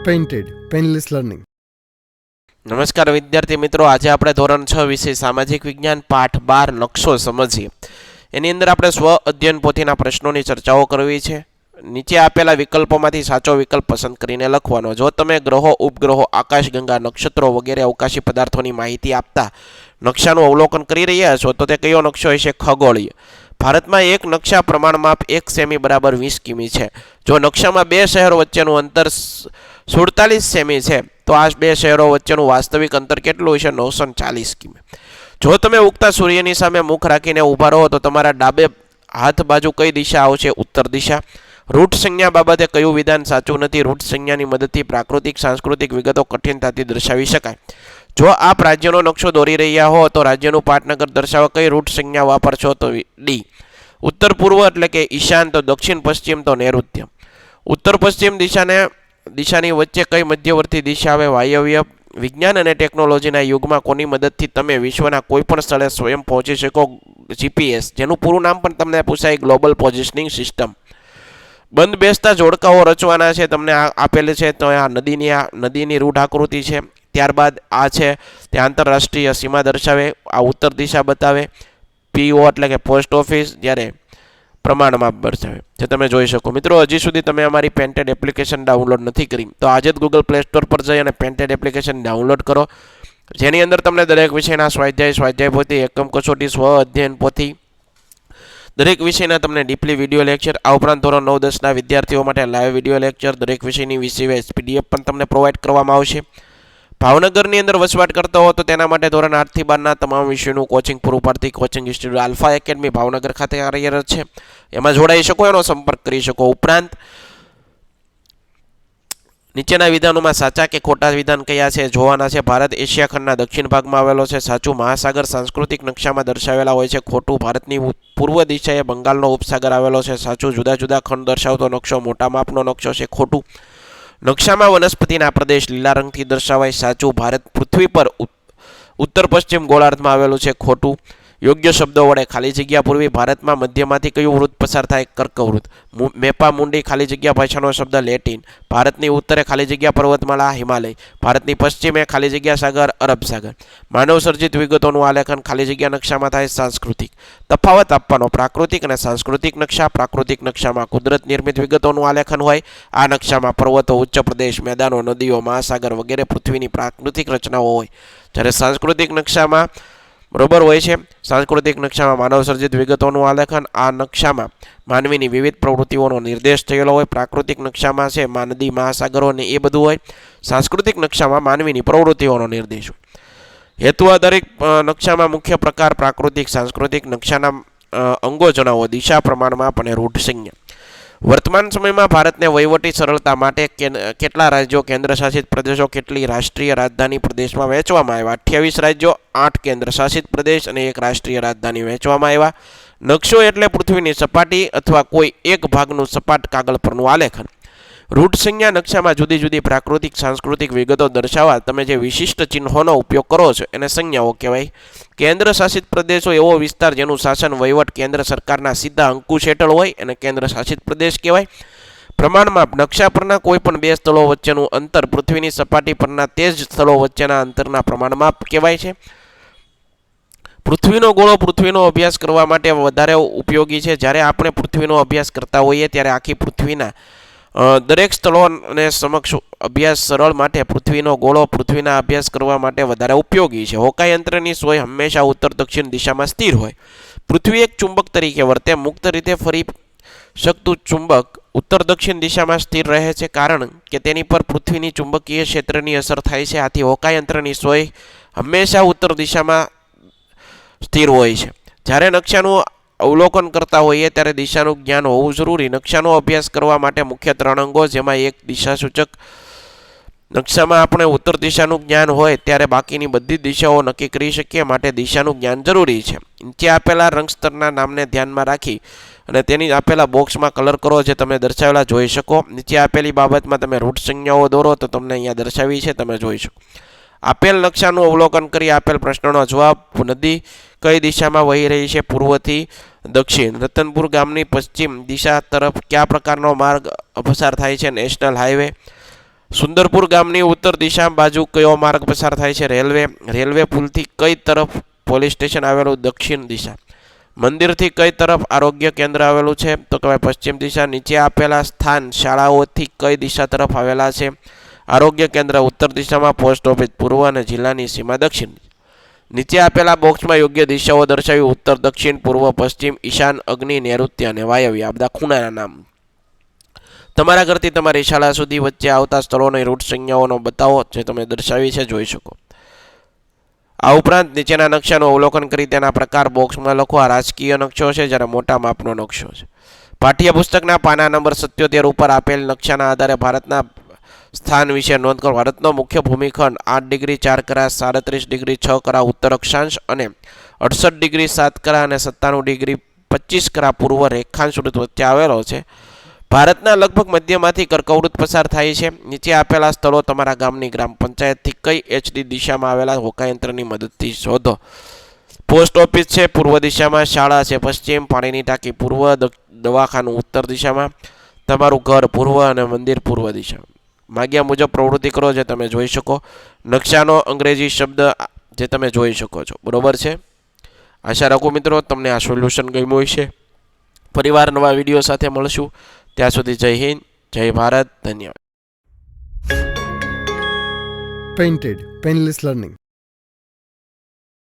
Painted painless learning. નમસ્કાર વિદ્યાર્થી મિત્રો, આજે આપણે ધોરણ 6 વિષય સામાજિક વિજ્ઞાન પાઠ 12 નકશો સમજીએ. એની અંદર આપણે સ્વ અધ્યયન પોથીના પ્રશ્નોની ચર્ચાઓ કરવી છે. નીચે આપેલા વિકલ્પોમાંથી સાચો વિકલ્પ પસંદ કરીને લખવાનો. જો તમે ગ્રહો, ઉપગ્રહો, આકાશગંગા, નક્ષત્રો વગેરે અવકાશી પદાર્થોની માહિતી આપતા નકશાનું અવલોકન કરી રહ્યા છો તો તે કયો નકશો હશે? ખગોળીય. ભારતમાં એક નકશા પ્રમાણમાપ 1 સેમી બરાબર 20 કિમી છે. જો નકશામાં બે શહેરો વચ્ચેનું અંતર 47 સેમી છે તો આ બે શહેરો વચ્ચેનું વાસ્તવિક અંતર કેટલું હશે? 940 કિમી. જો તમે ઉગતા સૂર્યની સામે મુખ રાખીને ઊભા રહો તો તમારા ડાબે હાથ બાજુ કઈ દિશા આવશે? ઉત્તર દિશા. રૂટ સંજ્ઞા બાબતે કયું વિધાન સાચું નથી? રૂટ સંજ્ઞાની મદદથી પ્રાકૃતિક સાંસ્કૃતિક વિગતો કઠિનતાથી દર્શાવી શકાય. જો આપ રાજ્યનો નકશો દોરી રહ્યા હો તો રાજ્યનું પાટનગર દર્શાવવા કઈ રૂટ સંજ્ઞા વાપરશો? તો ડી. ઉત્તર પૂર્વ એટલે કે ઈશાન, તો દક્ષિણ પશ્ચિમ તો નૈઋત્ય. ઉત્તર પશ્ચિમ દિશાની વચ્ચે કઈ મધ્યવર્તી દિશા આવે? વાયવ્ય. વિજ્ઞાન અને ટેકનોલોજીના યુગમાં કોની મદદથી તમે વિશ્વના કોઈ પણ સ્થળે સ્વયં પહોંચી શકો? જીપીએસ, જેનું પૂરું નામ પણ તમને પૂછાય, ગ્લોબલ પોઝિશનિંગ સિસ્ટમ. બંધ બેસતા જોડકાઓ રચવાના છે, તમને આપેલી છે. તો આ નદીની રૂઢ આકૃતિ છે. ત્યારબાદ આ છે તે આંતરરાષ્ટ્રીય સીમા દર્શાવે, આ ઉત્તર દિશા બતાવે. પીઓ એટલે કે પોસ્ટ ઓફિસ, જ્યારે પ્રમાણમાપ દર્શાવે જે તમે જોઈ શકો. મિત્રો, હજી સુધી તમે અમારી પેન્ટેડ એપ્લિકેશન ડાઉનલોડ નથી કરી તો આજે જ ગૂગલ પ્લે સ્ટોર પર જઈ અને પેન્ટેડ એપ્લિકેશન ડાઉનલોડ કરો, જેની અંદર તમને દરેક વિષયના સ્વાધ્યાય પોથી, એકમ કસોટી, સ્વ અધ્યયન પોથી, દરેક વિષયના તમને ડીપલી વિડીયો લેક્ચર, આ ઉપરાંત ધોરણ 9-10ના વિદ્યાર્થીઓ માટે લાઈવ વિડીયો લેક્ચર, દરેક વિષયની વિષય પીડીએફ પણ તમને પ્રોવાઈડ કરવામાં આવશે. ભાવનગરની અંદર વસવાટ કરતો હો તો તેના માટે ધોરણ 8 થી 12ના તમામ વિષયોનું કોચિંગ પૂરું પાડતી coaching institute alpha academy Bhavnagar ખાતે કાર્યરત છે. એમાં જોડાઈ શકો, એનો સંપર્ક કરી શકો. ઉપરાંત નીચેના વિધાનોમાં સાચા કે ખોટા વિધાન કયા છે જોવાના છે. ભારત એશિયા ખંડના દક્ષિણ ભાગમાં આવેલો છે. સાચું. મહાસાગર સાંસ્કૃતિક નકશામાં દર્શાવેલા હોય છે. ખોટું. ભારતની પૂર્વ દિશાએ બંગાળનો ઉપસાગર આવેલો છે. સાચું. જુદા જુદા ખંડ દર્શાવતો નકશો મોટા માપનો નકશો છે. ખોટું. નકશામાં વનસ્પતિના પ્રદેશ લીલા રંગથી દર્શાવાય. સાચું. ભારત પૃથ્વી પર ઉત્તર પશ્ચિમ ગોળાર્ધમાં આવેલું છે. ખોટું. યોગ્ય શબ્દો વડે ખાલી જગ્યા પૂરવી. ભારતમાં મધ્યમાંથી કયું વૃત્ત પસાર થાય? કર્કવૃત્ત. મેપા મુંડી ખાલી જગ્યા ભાષાનો શબ્દ લેટિન. ભારતની ઉત્તરે ખાલી જગ્યા પર્વતમાળા હિમાલય. ભારતની પશ્ચિમે ખાલી જગ્યા સાગર અરબ સાગર. માનવ સર્જિત વિગતોનું આલેખન ખાલી જગ્યા નકશામાં થાય. સાંસ્કૃતિક. તફાવત આપવાનો. પ્રાકૃતિક અને સાંસ્કૃતિક નકશા. પ્રાકૃતિક નકશામાં કુદરત નિર્મિત વિગતોનું આલેખન હોય. આ નકશામાં પર્વતો, ઉચ્ચ પ્રદેશ, મેદાનો, નદીઓ, મહાસાગર વગેરે પૃથ્વીની પ્રાકૃતિક રચનાઓ હોય. જ્યારે સાંસ્કૃતિક નકશામાં બરોબર હોય છે. સાંસ્કૃતિક નકશામાં માનવ સર્જિત વિગતોનું આલેખન. આ નકશામાં માનવીની વિવિધ પ્રવૃત્તિઓનો નિર્દેશ થયેલો હોય. પ્રાકૃતિક નકશામાં છે નદી, મહાસાગરો ને એ બધું હોય. સાંસ્કૃતિક નકશામાં માનવીની પ્રવૃત્તિઓનો નિર્દેશ હોય. હેતુ આધારિત નકશામાં મુખ્ય પ્રકાર પ્રાકૃતિક. સાંસ્કૃતિક નકશાના અંગો જણાવો. દિશા, પ્રમાણમાપ અને રૂઢ સંજ્ઞા. વર્તમાન સમયમાં ભારતને વહીવટી સરળતા માટે કેટલા રાજ્યો, કેન્દ્ર શાસિત પ્રદેશો, કેટલી રાષ્ટ્રીય રાજધાની પ્રદેશમાં વહેંચવામાં આવ્યા? 28 રાજ્યો, 8 કેન્દ્ર શાસિત પ્રદેશ અને 1 રાષ્ટ્રીય રાજધાની વહેંચવામાં આવ્યા. નકશો એટલે પૃથ્વીની સપાટી અથવા કોઈ એક ભાગનું સપાટ કાગળ પરનું આલેખન. રૂટ સંજ્ઞા નકશામાં જુદી જુદી પ્રાકૃતિક સાંસ્કૃતિક વિગતો દર્શાવવા તમે જે વિશિષ્ટ ચિહ્નોનો ઉપયોગ કરો છો એને સંજ્ઞાઓ કહેવાય. કેન્દ્ર શાસિત પ્રદેશો એવો વિસ્તાર જેનું શાસન વહીવટ કેન્દ્ર સરકારના સીધા અંકુશ હેઠળ હોય એને કેન્દ્ર શાસિત પ્રદેશ કહેવાય. પ્રમાણમાપ. નકશા પરના કોઈ પણ બે સ્થળો વચ્ચેનું અંતર પૃથ્વીની સપાટી પરના તે જ સ્થળો વચ્ચેના અંતરના પ્રમાણમાપ કહેવાય છે. પૃથ્વીનો ગોળો પૃથ્વીનો અભ્યાસ કરવા માટે વધારે ઉપયોગી છે. જ્યારે આપણે પૃથ્વીનો અભ્યાસ કરતા હોઈએ ત્યારે આખી પૃથ્વીના દરેક સ્થળોને સમક્ષ અભ્યાસ સરળ માટે પૃથ્વીનો ગોળો પૃથ્વીના અભ્યાસ કરવા માટે વધારે ઉપયોગી છે. હોકાઈ યંત્રની સોય હંમેશા ઉત્તર દક્ષિણ દિશામાં સ્થિર હોય. પૃથ્વી એક ચુંબક તરીકે વર્તે. મુક્ત રીતે ફરી શકતું ચુંબક ઉત્તર દક્ષિણ દિશામાં સ્થિર રહે છે કારણ કે તેની પર પૃથ્વીની ચુંબકીય ક્ષેત્રની અસર થાય છે. આથી હોકાઈ યંત્રની સોય હંમેશા ઉત્તર દિશામાં સ્થિર હોય છે. જ્યારે નકશાનું અવલોકન કરતા હોઈએ ત્યારે દિશાનું જ્ઞાન હોવું જરૂરી. નકશાનો અભ્યાસ કરવા માટે મુખ્ય 3 અંગો, જેમાં એક દિશાસૂચક. નકશામાં આપણે ઉત્તર દિશાનું જ્ઞાન હોય ત્યારે બાકીની બધી દિશાઓ નક્કી કરી શકીએ, માટે દિશાનું જ્ઞાન જરૂરી છે. નીચે આપેલા રંગસ્તરના નામને ધ્યાનમાં રાખી અને તેની આપેલા બોક્સમાં કલર કરો જે તમે દર્શાવેલા જોઈ શકો. નીચે આપેલી બાબતમાં તમે રૂટ સંજ્ઞાઓ દોરો તો તમને અહીંયા દર્શાવી છે, તમે જોઈ શકો. આપેલ નકશાનું અવલોકન કરી આપેલ પ્રશ્નનો જવાબ. નદી કઈ દિશામાં વહી રહી છે? પૂર્વથી દક્ષિણ. રતનપુર ગામની પશ્ચિમ દિશા તરફ કયા પ્રકારનો માર્ગ પસાર થાય છે? National highway. સુંદરપુર ગામની ઉત્તર દિશા બાજુ કયો માર્ગ પસાર થાય છે? રેલવે પુલથી કઈ તરફ પોલીસ સ્ટેશન આવેલું? દક્ષિણ દિશા. મંદિરથી કઈ તરફ આરોગ્ય કેન્દ્ર આવેલું છે? તો કહેવાય પશ્ચિમ દિશા. નીચે આપેલા સ્થાન શાળાઓથી કઈ દિશા તરફ આવેલા છે? આરોગ્ય કેન્દ્ર ઉત્તર દિશામાં, પોસ્ટ ઓફિસ પૂર્વ અને જિલ્લાની સીમા દક્ષિણ. નીચે આપેલા બોક્સમાં યોગ્ય દિશાઓ દર્શાવી. ઉત્તર, દક્ષિણ, પૂર્વ, પશ્ચિમ, ઈશાન, અગ્નિ, નૈઋત્ય અને વાયવ્ય. આ બધા ખૂણાના નામ. તમારા ઘરથી તમારી શાળા સુધી વચ્ચે આવતા સ્થળોની રૂટ સંજ્ઞાઓનો બતાવો જે તમે દર્શાવી છે, જોઈ શકો. આ ઉપરાંત નીચેના નકશાનું અવલોકન કરી તેના પ્રકાર બોક્સમાં લખો. આ રાજકીય નકશો છે, જ્યારે મોટા માપનો નકશો છે. પાઠ્યપુસ્તકના પાના નંબર 77 ઉપર આપેલ નકશાના આધારે ભારતના સ્થાન વિશે નોંધ કરો. ભારતનો મુખ્ય ભૂમિખંડ 8 ડિગ્રી 4 કરા, 37 ડિગ્રી 6 કરા ઉત્તર અક્ષાંશ અને 68 ડિગ્રી 7 કરા અને 97 ડિગ્રી 25 કરા પૂર્વ રેખાંશ વચ્ચે આવેલો છે. ભારતના લગભગ મધ્યમાંથી કર્કવૃત્ત પસાર થાય છે. નીચે આપેલા સ્થળો તમારા ગામની ગ્રામ પંચાયતથી કઈ HD દિશામાં આવેલા? હોકાયંત્રની મદદથી શોધો. પોસ્ટ ઓફિસ છે પૂર્વ દિશામાં, શાળા છે પશ્ચિમ, પાણીની ટાંકી પૂર્વ, દવાખાનું ઉત્તર દિશામાં, તમારું ઘર પૂર્વ અને મંદિર પૂર્વ દિશામાં. માગ્યા મુજબ પ્રવૃત્તિ કરો જે તમે જોઈ શકો. નકશાનો અંગ્રેજી શબ્દ જે તમે જોઈ શકો છો. બરોબર છે. આશા રાખું મિત્રો તમને આ સોલ્યુશન ગમ્યું હશે. ફરીવાર નવા વિડીયો સાથે મળશું. ત્યાં સુધી જય હિન્દ, જય ભારત, ધન્યવાદ. Painted, Painless Learning.